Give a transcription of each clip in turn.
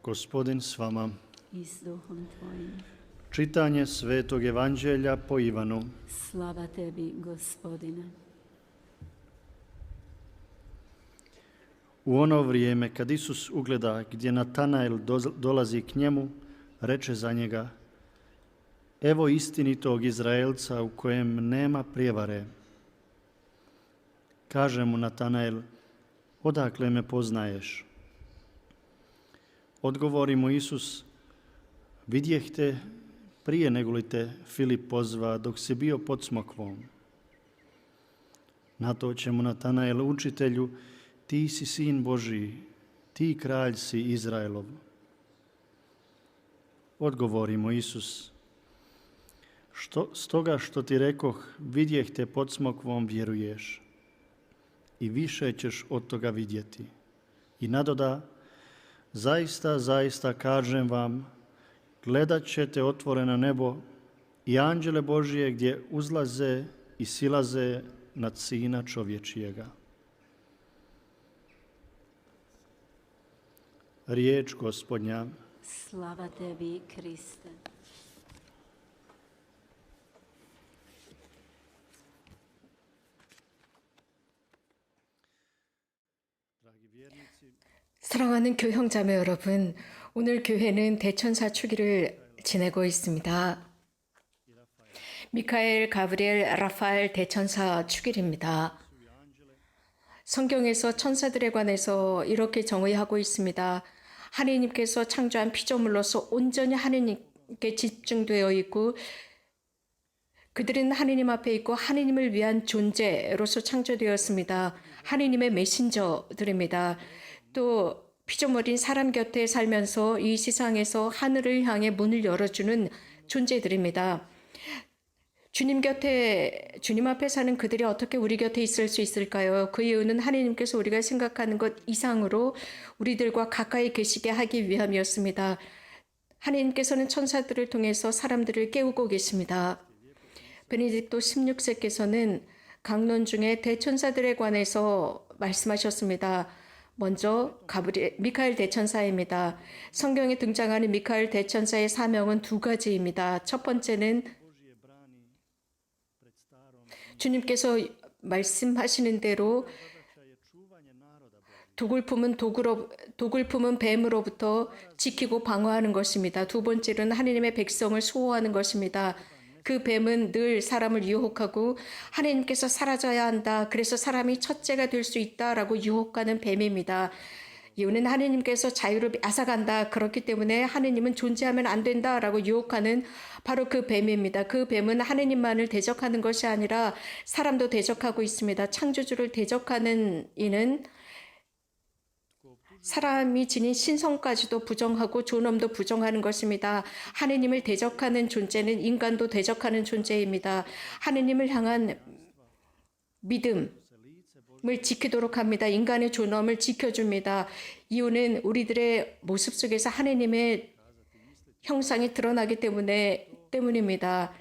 Gospodin s vama. I s duhom tvojim. Čitanje Svetog Evanđelja po Ivanu. Slava tebi, Gospodine. U ono vrijeme, kad Isus ugleda gdje Natanael dolazi k njemu, reče za njega: Evo istinitog Izraelca u kojem nema prijevare. Kaže mu Natanael: Odakle me poznaješ? Odgovori mu Isus: Vidjeh te prije nego li te Filip pozva, dok si bio pod smokvom. Na to će mu Natanael: Učitelju, ti si sin Božiji, ti kralj si Izraelov. Odgovori mu Isus: Stoga što ti rekoh, vidjeh te pod smokvom, vjeruješ. I više ćeš od toga vidjeti. I nadoda: Zaista, zaista kažem vam, gledat ćete otvoreno nebo i anđele Božije gdje uzlaze i silaze nad Sina čovječijega. Riječ Gospodnja. Slava tebi, Kriste. 사랑하는 교형자매 여러분, 오늘 교회는 대천사 축일을 지내고 있습니다. 미카엘, 가브리엘, 라파엘 대천사 축일입니다. 성경에서 천사들에 관해서 이렇게 정의하고 있습니다. 하느님께서 창조한 피조물로서 온전히 하느님께 집중되어 있고, 그들은 하느님 앞에 있고 하느님을 위한 존재로서 창조되었습니다. 하느님의 메신저들입니다. 또 피조물인 사람 곁에 살면서 이 세상에서 하늘을 향해 문을 열어주는 존재들입니다. 주님 앞에 사는 그들이 어떻게 우리 곁에 있을 수 있을까요? 그 이유는 하느님께서 우리가 생각하는 것 이상으로 우리들과 가까이 계시게 하기 위함이었습니다. 하느님께서는 천사들을 통해서 사람들을 깨우고 계십니다. 베네딕토 16세께서는 강론 중에 대천사들에 관해서 말씀하셨습니다. 먼저 미카엘 대천사입니다. 성경에 등장하는 미카엘 대천사의 사명은 두 가지입니다. 첫 번째는 주님께서 말씀하시는 대로 도굴품은 뱀으로부터 지키고 방어하는 것입니다. 두 번째는 하느님의 백성을 수호하는 것입니다. 그 뱀은 늘 사람을 유혹하고 하느님께서 사라져야 한다, 그래서 사람이 첫째가 될 수 있다라고 유혹하는 뱀입니다. 이유는 하느님께서 자유를 앗아간다, 그렇기 때문에 하느님은 존재하면 안 된다라고 유혹하는 바로 그 뱀입니다. 그 뱀은 하느님만을 대적하는 것이 아니라 사람도 대적하고 있습니다. 창조주를 대적하는 이는 사람이 지닌 신성까지도 부정하고 존엄도 부정하는 것입니다. 하느님을 대적하는 존재는 인간도 대적하는 존재입니다. 하느님을 향한 믿음을 지키도록 합니다. 인간의 존엄을 지켜줍니다. 이유는 우리들의 모습 속에서 하느님의 형상이 드러나기 때문입니다.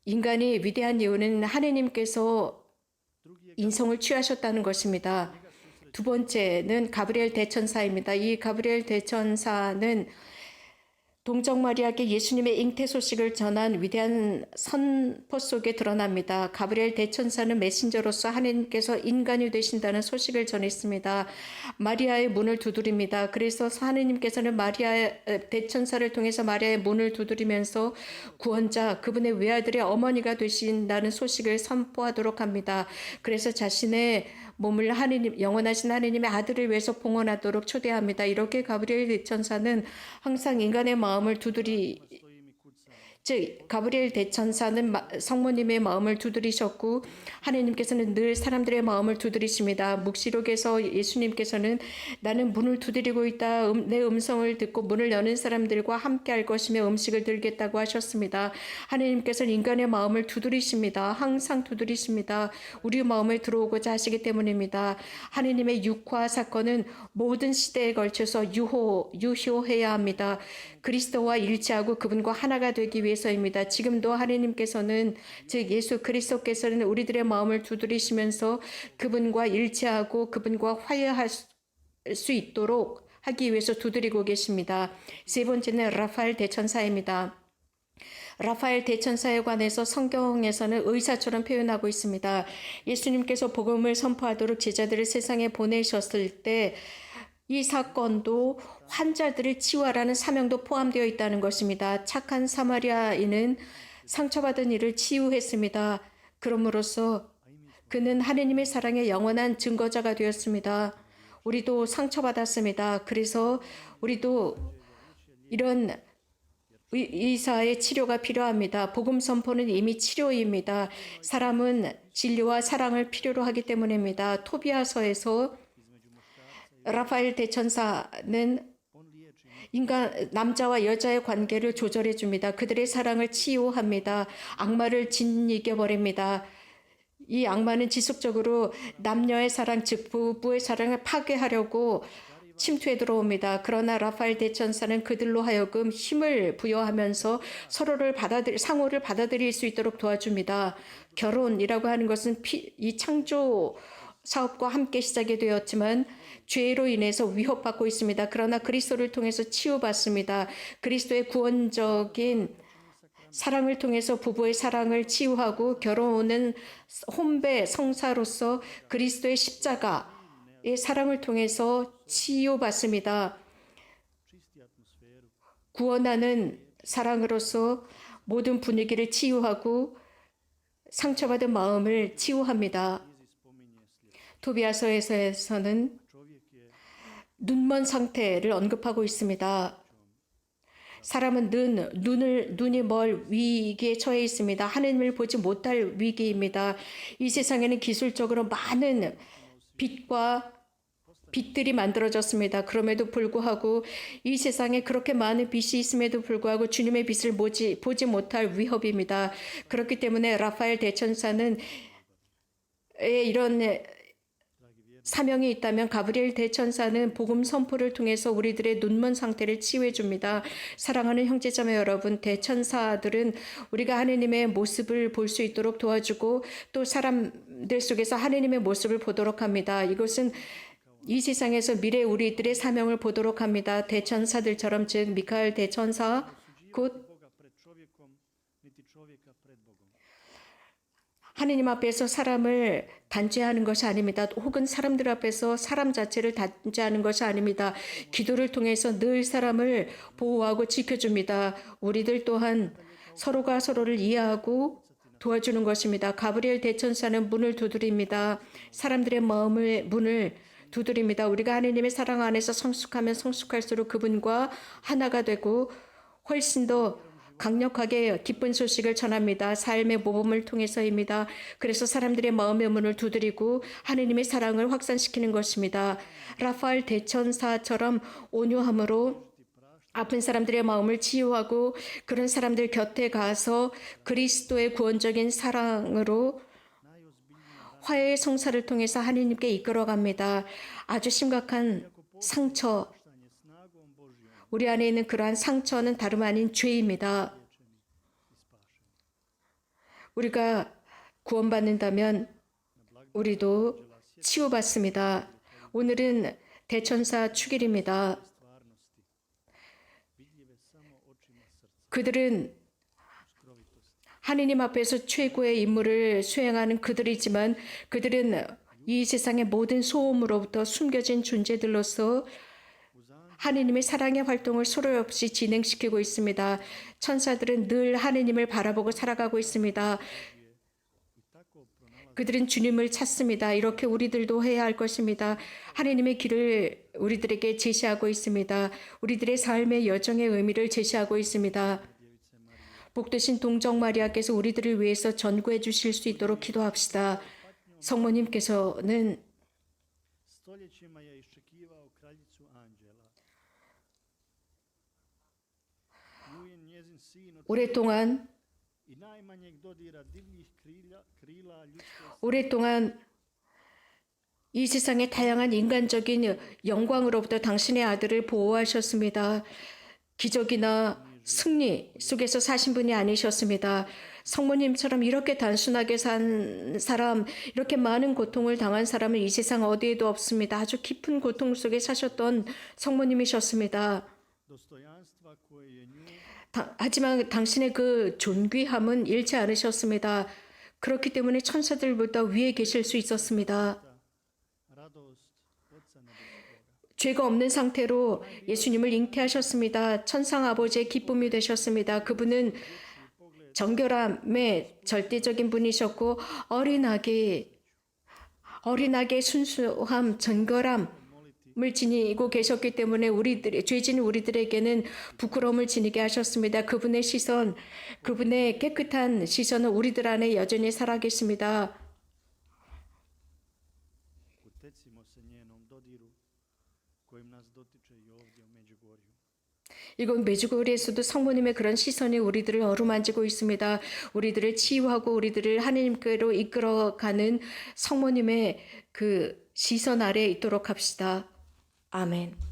인간이 위대한 이유는 하느님께서 인성을 취하셨다는 것입니다. 두 번째는 가브리엘 대천사입니다. 이 가브리엘 대천사는 동정 마리아에게 예수님의 잉태 소식을 전한 위대한 선포 속에 드러납니다. 가브리엘 대천사는 메신저로서 하느님께서 인간이 되신다는 소식을 전했습니다. 마리아의 문을 두드립니다. 그래서 하느님께서는 대천사를 통해서 마리아의 문을 두드리면서 구원자, 그분의 외아들의 어머니가 되신다는 소식을 선포하도록 합니다. 그래서 자신의 몸을 영원하신 하느님의 아들을 위해서 봉헌하도록 초대합니다. 이렇게 가브리엘 대천사는 항상 인간의 마음을 가브리엘 대천사는 성모님의 마음을 두드리셨고 하느님께서는 늘 사람들의 마음을 두드리십니다. 묵시록에서 예수님께서는 나는 문을 두드리고 있다. 내 음성을 듣고 문을 여는 사람들과 함께 할 것이며 음식을 들겠다고 하셨습니다. 하느님께서는 인간의 마음을 두드리십니다. 항상 두드리십니다. 우리 마음을 들어오고자 하시기 때문입니다. 하느님의 육화 사건은 모든 시대에 걸쳐서 유효해야 합니다. 그리스도와 일치하고 그분과 하나가 되기 위해서입니다. 지금도 하느님께서는 즉 예수 그리스도께서는 우리들의 마음을 두드리시면서 그분과 일치하고 그분과 화해할 수 있도록 하기 위해서 두드리고 계십니다. 세 번째는 라파엘 대천사입니다. 라파엘 대천사에 관해서 성경에서는 의사처럼 표현하고 있습니다. 예수님께서 복음을 선포하도록 제자들을 세상에 보내셨을 때 이 사건도 환자들을 치유하라는 사명도 포함되어 있다는 것입니다. 착한 사마리아인은 상처받은 이를 치유했습니다. 그럼으로써 그는 하느님의 사랑의 영원한 증거자가 되었습니다. 우리도 상처받았습니다. 그래서 우리도 이런 의사의 치료가 필요합니다. 복음 선포는 이미 치료입니다. 사람은 진리와 사랑을 필요로 하기 때문입니다. 토비아서에서 라파엘 대천사는 남자와 여자의 관계를 조절해 줍니다. 그들의 사랑을 치유합니다. 악마를 짓이겨 버립니다. 이 악마는 지속적으로 남녀의 사랑, 즉 부부의 사랑을 파괴하려고 침투해 들어옵니다. 그러나 라파엘 대천사는 그들로 하여금 힘을 부여하면서 서로를 상호를 받아들일 수 있도록 도와줍니다. 결혼이라고 하는 것은 이 창조 사업과 함께 시작이 되었지만 죄로 인해서 위협받고 있습니다. 그러나 그리스도를 통해서 치유받습니다. 그리스도의 구원적인 사랑을 통해서 부부의 사랑을 치유하고 결혼은 혼배 성사로서 그리스도의 십자가의 사랑을 통해서 치유받습니다. 구원하는 사랑으로서 모든 분위기를 치유하고 상처받은 마음을 치유합니다. 토비아서에서는 눈먼 상태를 언급하고 있습니다. 사람은 눈이 멀 위기에 처해 있습니다. 하느님을 보지 못할 위기입니다. 이 세상에는 기술적으로 많은 빛들이 만들어졌습니다. 그럼에도 불구하고 이 세상에 그렇게 많은 빛이 있음에도 불구하고 주님의 빛을 보지 못할 위협입니다. 그렇기 때문에 라파엘 대천사는 이런 사명이 있다면 가브리엘 대천사는 복음 선포를 통해서 우리들의 눈먼 상태를 치유해 줍니다. 사랑하는 형제자매 여러분, 대천사들은 우리가 하느님의 모습을 볼 수 있도록 도와주고 또 사람들 속에서 하느님의 모습을 보도록 합니다. 이것은 이 세상에서 미래 우리들의 사명을 보도록 합니다. 대천사들처럼, 즉 미카엘 대천사 곧 하느님 앞에서 사람을 단죄하는 것이 아닙니다. 혹은 사람들 앞에서 사람 자체를 단죄하는 것이 아닙니다. 기도를 통해서 늘 사람을 보호하고 지켜줍니다. 우리들 또한 서로가 서로를 이해하고 도와주는 것입니다. 가브리엘 대천사는 문을 두드립니다. 사람들의 마음의 문을 두드립니다. 우리가 하느님의 사랑 안에서 성숙하면 성숙할수록 그분과 하나가 되고 훨씬 더 강력하게 기쁜 소식을 전합니다. 삶의 모범을 통해서입니다. 그래서 사람들의 마음의 문을 두드리고 하느님의 사랑을 확산시키는 것입니다. 라파엘 대천사처럼 온유함으로 아픈 사람들의 마음을 치유하고 그런 사람들 곁에 가서 그리스도의 구원적인 사랑으로 화해의 성사를 통해서 하느님께 이끌어갑니다. 아주 심각한 상처, 우리 안에 있는 그러한 상처는 다름 아닌 죄입니다. 우리가 구원받는다면 우리도 치유받습니다. 오늘은 대천사 축일입니다. 그들은 하느님 앞에서 최고의 임무를 수행하는 그들이지만 그들은 이 세상의 모든 소음으로부터 숨겨진 존재들로서 하느님의 사랑의 활동을 소로 없이 진행시키고 있습니다. 천사들은 늘 하느님을 바라보고 살아가고 있습니다. 그들은 주님을 찾습니다. 이렇게 우리들도 해야 할 것입니다. 하느님의 길을 우리들에게 제시하고 있습니다. 우리들의 삶의 여정의 의미를 제시하고 있습니다. 복되신 동정 마리아께서 우리들을 위해서 전구해 주실 수 있도록 기도합시다. 성모님께서는 오랫동안 이 세상의 다양한 인간적인 영광으로부터 당신의 아들을 보호하셨습니다. 기적이나 승리 속에서 사신 분이 아니셨습니다. 성모님처럼 이렇게 단순하게 산 사람, 이렇게 많은 고통을 당한 사람은 이 세상 어디에도 없습니다. 아주 깊은 고통 속에 사셨던 성모님이셨습니다. dostojanstva koje je nju 하지만 당신의 그 존귀함은 잃지 않으셨습니다. 그렇기 때문에 천사들보다 위에 계실 수 있었습니다. radost Otca Nebeskoga. 죄가 없는 상태로 예수님을 잉태하셨습니다. 천상 아버지의 기쁨이 되셨습니다. 그분은 정결함의 절대적인 분이셨고 어린아기의 순수함, 정결함을 지니고 계셨기 때문에 죄진 우리들에게는 부끄러움을 지니게 하셨습니다. 그분의 시선, 그분의 깨끗한 시선은 우리들 안에 여전히 살아계십니다. Utecimo se njenom dodiru kojim nas dotiče i ovdje u Međugorju. 이건 메주고리에서도 성모님의 그런 시선이 우리들을 어루만지고 있습니다. 우리들을 치유하고 우리들을 하나님께로 이끌어가는 성모님의 그 시선 아래에 있도록 합시다. 아멘.